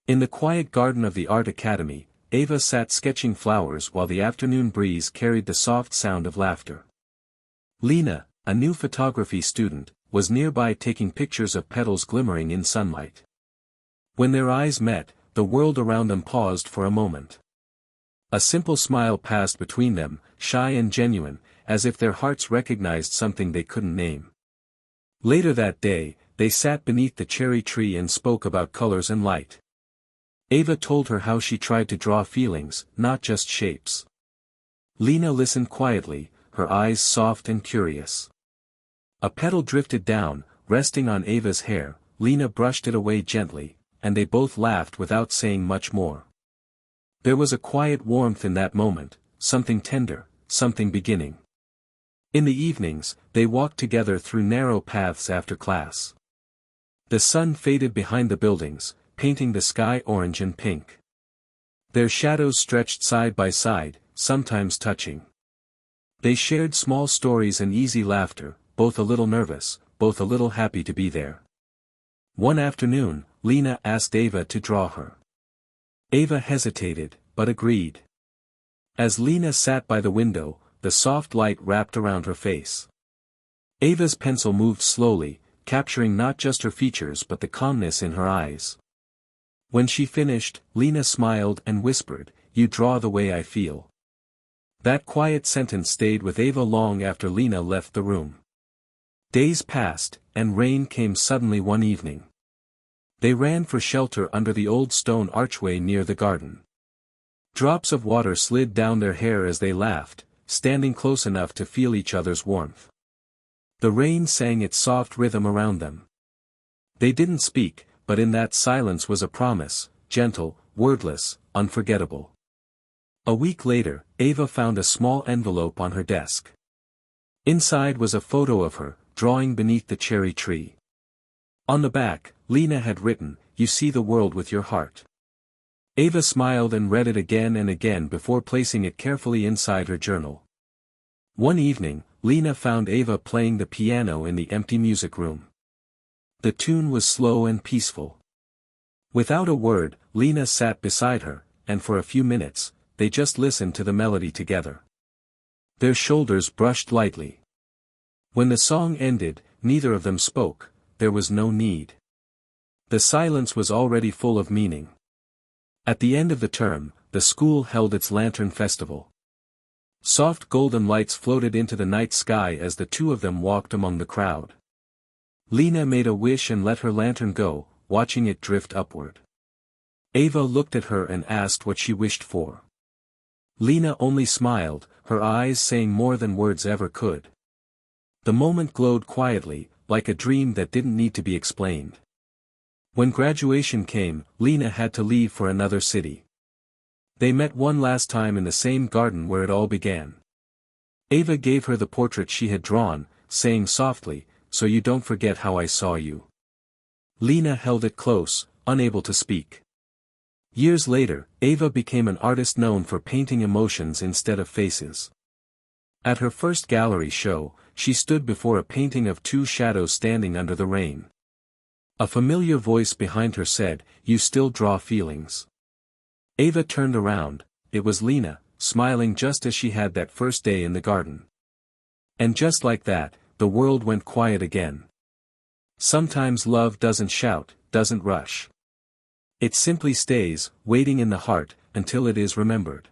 In the quiet garden of the Art Academy, Ava sat sketching flowers while the afternoon breeze carried the soft sound of laughter. Lena, a new photography student, was nearby taking pictures of petals glimmering in sunlight. When their eyes met, the world around them paused for a moment. A simple smile passed between them, shy and genuine, as if their hearts recognized something they couldn't name. Later that day, they sat beneath the cherry tree and spoke about colors and light. Ava told her how she tried to draw feelings, not just shapes. Lena listened quietly, her eyes soft and curious. A petal drifted down, resting on Ava's hair. Lena brushed it away gently, and they both laughed without saying much more. There was a quiet warmth in that moment, something tender, something beginning. In the evenings, they walked together through narrow paths after class. The sun faded behind the buildings, painting the sky orange and pink. Their shadows stretched side by side, sometimes touching. They shared small stories and easy laughter, both a little nervous, both a little happy to be there. One afternoon, Lena asked Ava to draw her. Ava hesitated, but agreed. As Lena sat by the window, the soft light wrapped around her face. Ava's pencil moved slowly, capturing not just her features but the calmness in her eyes. When she finished, Lena smiled and whispered, "You draw the way I feel." That quiet sentence stayed with Ava long after Lena left the room. Days passed, and rain came suddenly one evening. They ran for shelter under the old stone archway near the garden. Drops of water slid down their hair as they laughed, standing close enough to feel each other's warmth. The rain sang its soft rhythm around them. They didn't speak, but in that silence was a promise, gentle, wordless, unforgettable. A week later, Ava found a small envelope on her desk. Inside was a photo of her, drawing beneath the cherry tree. On the back, Lena had written, "You see the world with your heart." Ava smiled and read it again and again before placing it carefully inside her journal. One evening, Lena found Ava playing the piano in the empty music room. The tune was slow and peaceful. Without a word, Lena sat beside her, and for a few minutes, they just listened to the melody together. Their shoulders brushed lightly. When the song ended, neither of them spoke. There was no need. The silence was already full of meaning. At the end of the term, the school held its lantern festival. Soft golden lights floated into the night sky as the two of them walked among the crowd. Lena made a wish and let her lantern go, watching it drift upward. Ava looked at her and asked what she wished for. Lena only smiled, her eyes saying more than words ever could. The moment glowed quietly, like a dream that didn't need to be explained. When graduation came, Lena had to leave for another city. They met one last time in the same garden where it all began. Ava gave her the portrait she had drawn, saying softly, "So you don't forget how I saw you." Lena held it close, unable to speak. Years later, Ava became an artist known for painting emotions instead of faces. At her first gallery show, she stood before a painting of two shadows standing under the rain. A familiar voice behind her said, "You still draw feelings." Ava turned around. It was Lena, smiling just as she had that first day in the garden. And just like that, the world went quiet again. Sometimes love doesn't shout, doesn't rush. It simply stays, waiting in the heart, until it is remembered.